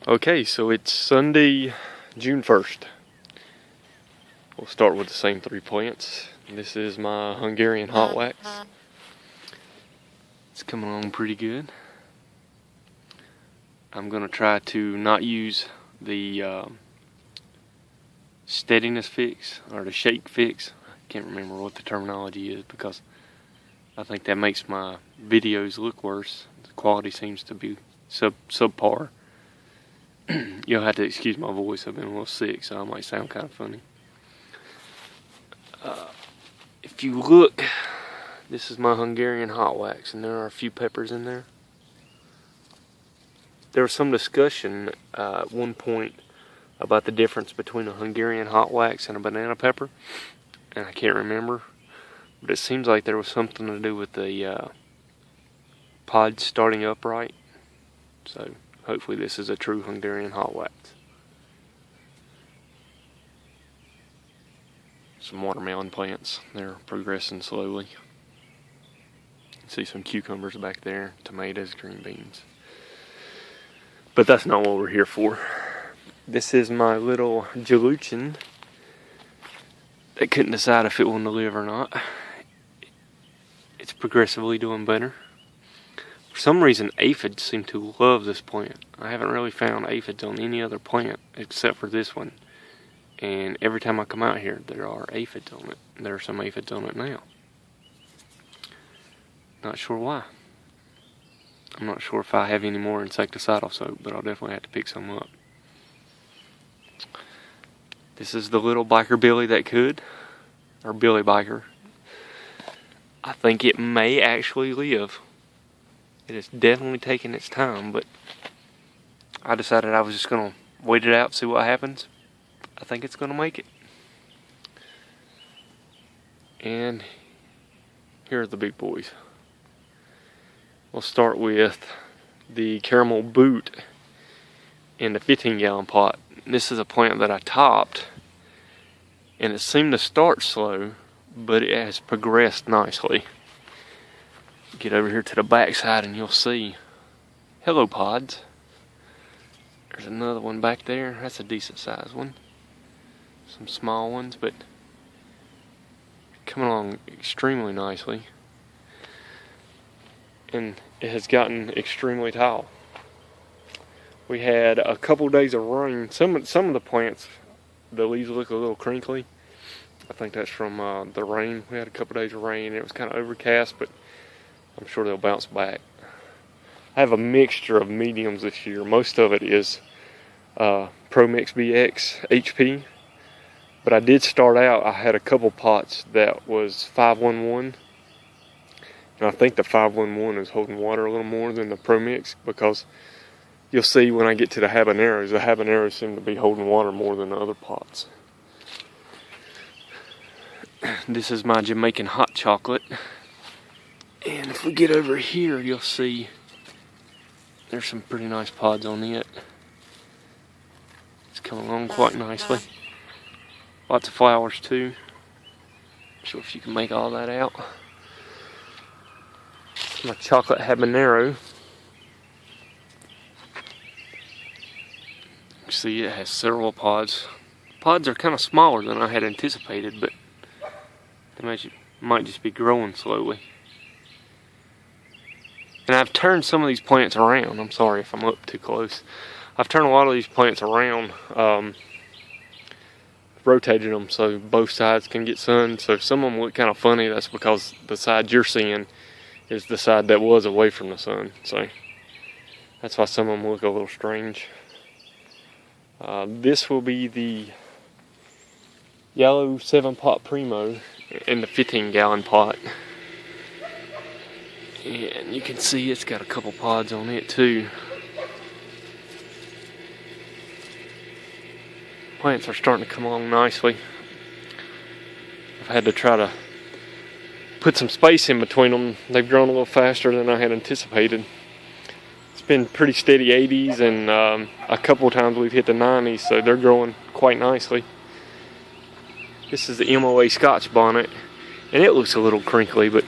Okay, so it's Sunday, June 1st. We'll start with the same three plants. This is my Hungarian hot wax. It's coming along pretty good. I'm going to try to not use the steadiness fix or the shake fix. I can't remember what the terminology is because I think that makes my videos look worse. The quality seems to be subpar. You'll have to excuse my voice. I've been a little sick, so I might sound kind of funny. If you look, this is my Hungarian hot wax, and there are a few peppers in there. There was some discussion at one point about the difference between a Hungarian hot wax and a banana pepper, and I can't remember, but it seems like there was something to do with the pods starting upright. So hopefully this is a true Hungarian hot wax. Some watermelon plants, they're progressing slowly. You can see some cucumbers back there, tomatoes, green beans. But that's not what we're here for. This is my little Jaluchin. They couldn't decide if it wanted to live or not. It's progressively doing better. For some reason, aphids seem to love this plant. I haven't really found aphids on any other plant except for this one. And every time I come out here, there are aphids on it. There are some aphids on it now. Not sure why. I'm not sure if I have any more insecticidal soap, but I'll definitely have to pick some up. This is the little biker Billy that could, or Billy Biker. I think it may actually live. It is definitely taking its time, but I decided I was just going to wait it out, see what happens. I think it's going to make it. And here are the big boys. We'll start with the caramel boot in the 15-gallon pot. This is a plant that I topped, and it seemed to start slow, but it has progressed nicely. Get over here to the back side and you'll see hello pods. There's another one back there. That's a decent sized one. Some small ones, but coming along extremely nicely. And it has gotten extremely tall. We had a couple days of rain. Some of the plants, the leaves look a little crinkly. I think that's from the rain. We had a couple days of rain. It was kind of overcast, but I'm sure they'll bounce back. I have a mixture of mediums this year. Most of it is ProMix BX HP. But I did start out, I had a couple pots that was 511. And I think the 511 is holding water a little more than the ProMix, because you'll see when I get to the habaneros seem to be holding water more than the other pots. This is my Jamaican hot chocolate. And if we get over here, you'll see there's some pretty nice pods on it. It's coming along quite nicely. Lots of flowers too. Not sure if you can make all that out. My chocolate habanero. You see it has several pods. Pods are kind of smaller than I had anticipated, but they might just be growing slowly. And I've turned some of these plants around. I'm sorry if I'm up too close. I've turned a lot of these plants around, rotated them so both sides can get sun. So if some of them look kind of funny, that's because the side you're seeing is the side that was away from the sun. So that's why some of them look a little strange. This will be the yellow 7-pot Primo in the 15-gallon pot. And you can see it's got a couple pods on it too. Plants are starting to come along nicely. I've had to try to put some space in between them. They've grown a little faster than I had anticipated. It's been pretty steady 80s, and a couple of times we've hit the 90s, so they're growing quite nicely. This is the MOA Scotch bonnet, and it looks a little crinkly, but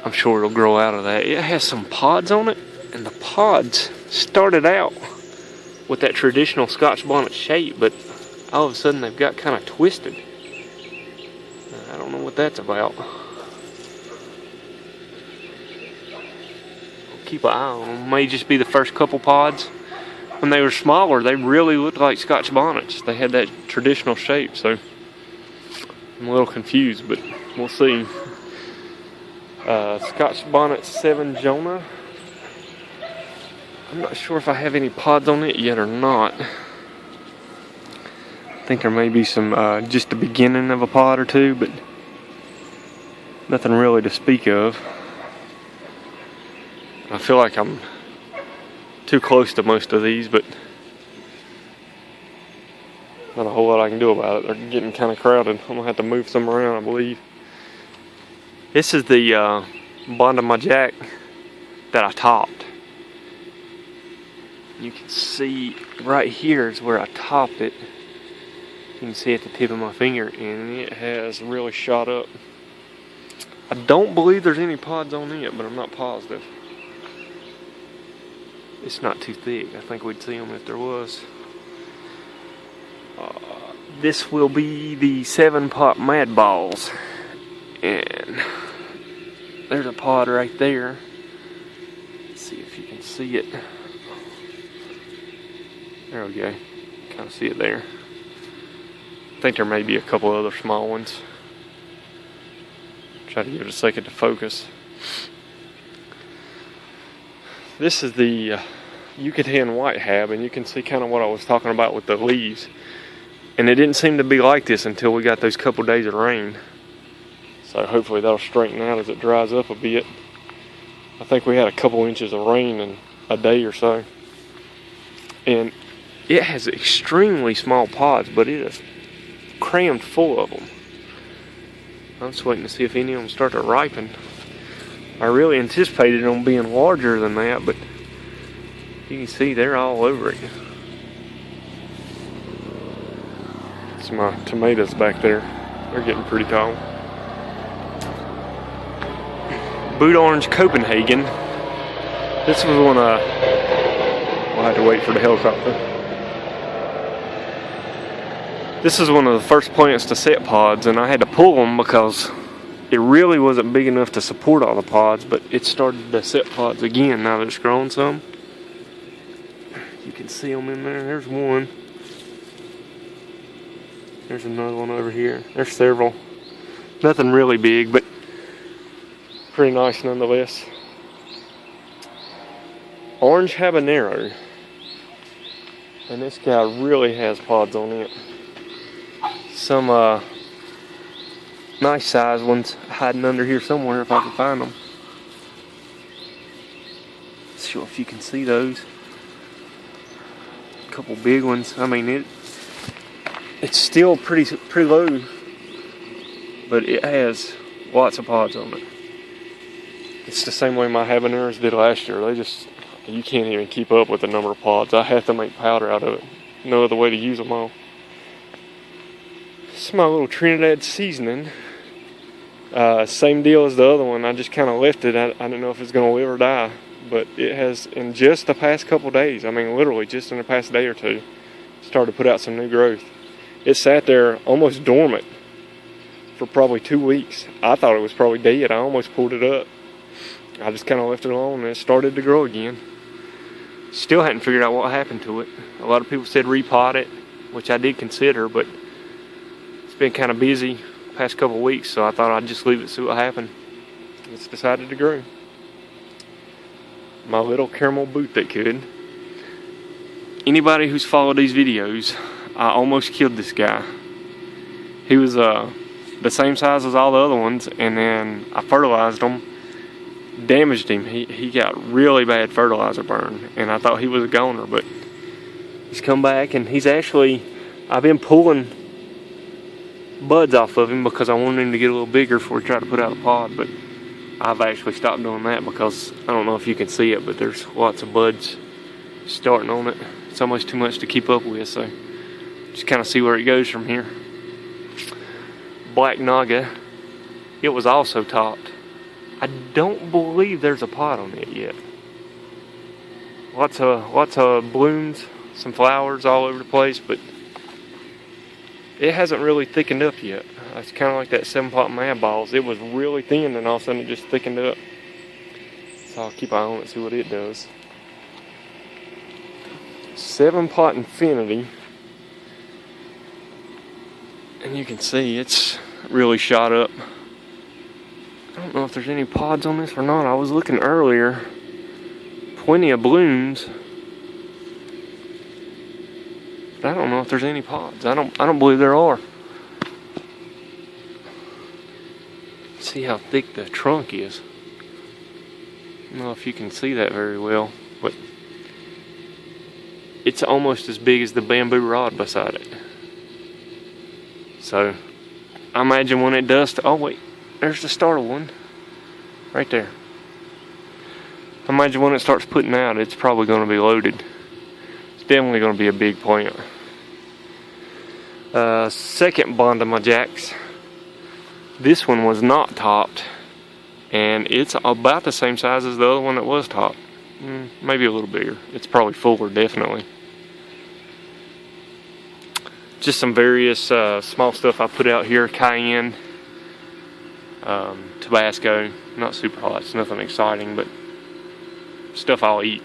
I'm sure it'll grow out of that. It has some pods on it, and the pods started out with that traditional Scotch bonnet shape, but all of a sudden they've got kind of twisted. I don't know what that's about. Keep an eye on them. May just be the first couple pods. When they were smaller, they really looked like Scotch bonnets. They had that traditional shape, so I'm a little confused, but we'll see. Scotch bonnet 7 Jonah. I'm not sure if I have any pods on it yet or not. I think there may be some, just the beginning of a pod or two, but nothing really to speak of. I feel like I'm too close to most of these, but not a whole lot I can do about it. They're getting kind of crowded. I'm gonna have to move some around, I believe. This is the bottom of my jack that I topped. You can see right here is where I topped it. You can see at the tip of my finger, and it has really shot up. I don't believe there's any pods on it, but I'm not positive. It's not too thick. I think we'd see them if there was. This will be the 7-pot Mad Balls, and there's a pod right there. Let's see if you can see it. There we go. Kind of see it there. I think there may be a couple other small ones. Try to give it a second to focus. This is the Yucatan White Hab, and you can see kind of what I was talking about with the leaves. And it didn't seem to be like this until we got those couple days of rain. So hopefully that'll straighten out as it dries up a bit. I think we had a couple inches of rain in a day or so. And it has extremely small pods, but it is crammed full of them. I'm just waiting to see if any of them start to ripen. I really anticipated them being larger than that, but you can see they're all over it. It's my tomatoes back there. They're getting pretty tall. Boot Orange Copenhagen. This was one we'll have to wait for the helicopter. This is one of the first plants to set pods, and I had to pull them because it really wasn't big enough to support all the pods, but it started to set pods again now that it's grown some. You can see them in there. There's one. There's another one over here. There's several. Nothing really big, but pretty nice nonetheless. Orange Habanero. And this guy really has pods on it. Some nice sized ones hiding under here somewhere if I can find them. Not sure if you can see those. A couple big ones. I mean, it's still pretty low, but it has lots of pods on it. It's the same way my habaneros did last year. You can't even keep up with the number of pods. I have to make powder out of it. No other way to use them all. This is my little Trinidad seasoning. Same deal as the other one. I just kind of left it. I didn't know if it's going to live or die. But it has, in just the past couple days, I mean literally just in the past day or two, started to put out some new growth. It sat there almost dormant for probably 2 weeks. I thought it was probably dead. I almost pulled it up. I just kind of left it alone and it started to grow again. Still hadn't figured out what happened to it. A lot of people said repot it, which I did consider, but it's been kind of busy the past couple of weeks, so I thought I'd just leave it, see what happened. It's decided to grow. My little caramel boot that could. Anybody who's followed these videos, I almost killed this guy. He was the same size as all the other ones, and then I fertilized him, damaged him. He got really bad fertilizer burn, and I thought he was a goner, but he's come back, and he's actually, I've been pulling buds off of him because I wanted him to get a little bigger before we try to put out a pod, but I've actually stopped doing that because I don't know if you can see it, but there's lots of buds starting on it. It's almost too much to keep up with, so just kind of see where it goes from here. Black Naga, it was also topped. I don't believe there's a pod on it yet. Lots of blooms, some flowers all over the place, but it hasn't really thickened up yet. It's kind of like that 7-pot Mad Balls. It was really thin and all of a sudden it just thickened up. So I'll keep an eye on it and see what it does. 7-pot Infinity. And you can see it's really shot up. I don't know if there's any pods on this or not. I was looking earlier. Plenty of blooms. But I don't know if there's any pods. I don't believe there are. See how thick the trunk is. I don't know if you can see that very well, but it's almost as big as the bamboo rod beside it. So I imagine when it does, oh wait, there's the starter one right there. I imagine when it starts putting out, it's probably going to be loaded. It's definitely going to be a big plant. Second bond of my jacks. This one was not topped, and it's about the same size as the other one that was topped. Maybe a little bigger. It's probably fuller, definitely. Just some various small stuff I put out here. Cayenne, Tabasco, not super hot, it's nothing exciting, but stuff I'll eat.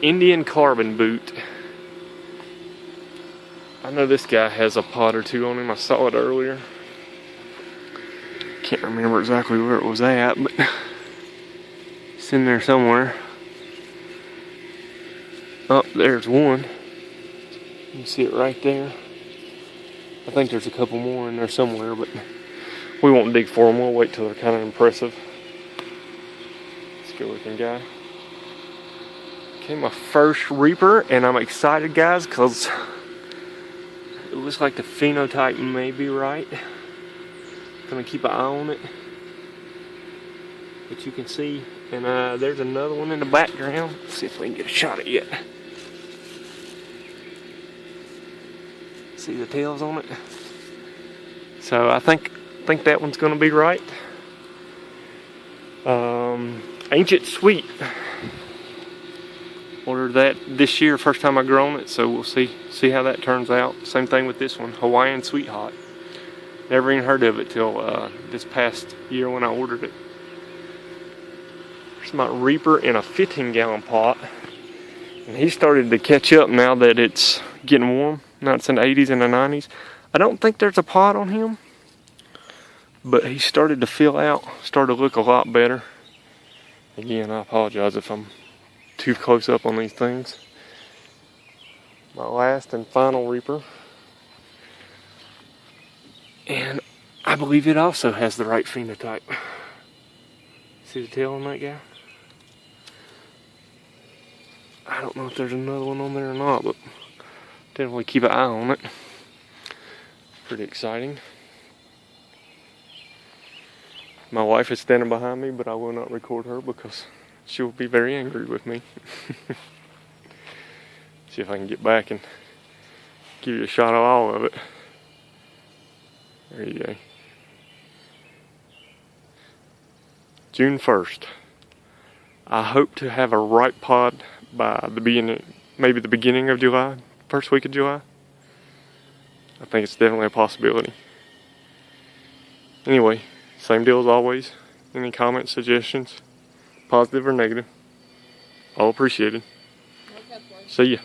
Indian Carbon Boot. I know this guy has a pot or two on him. I saw it earlier. Can't remember exactly where it was at, but it's in there somewhere. Oh, there's one. You can see it right there. I think there's a couple more in there somewhere, but we won't dig for them. We'll wait till they're kind of impressive. It's a good looking guy. Okay, my first Reaper, and I'm excited, guys, because it looks like the phenotype may be right. Gonna keep an eye on it. But you can see, and there's another one in the background. Let's see if we can get a shot at it yet. See the tails on it? So I think that one's gonna be right. Ancient Sweet. Ordered that this year, first time I grown it, so we'll see how that turns out. Same thing with this one, Hawaiian Sweet Hot. Never even heard of it till this past year when I ordered it. Here's my Reaper in a 15-gallon pot. And he started to catch up now that it's getting warm. Now it's in the 80s and the 90s. I don't think there's a pot on him, but he started to fill out, started to look a lot better. Again, I apologize if I'm too close up on these things. My last and final Reaper. And I believe it also has the right phenotype. See the tail on that guy? I don't know if there's another one on there or not, but definitely keep an eye on it. Pretty exciting. My wife is standing behind me, but I will not record her because she will be very angry with me. See if I can get back and give you a shot of all of it. There you go. June 1st. I hope to have a ripe pod by the beginning, maybe the beginning of July, first week of July. I think it's definitely a possibility. Anyway, same deal as always. Any comments, suggestions, positive or negative, all appreciated. See ya.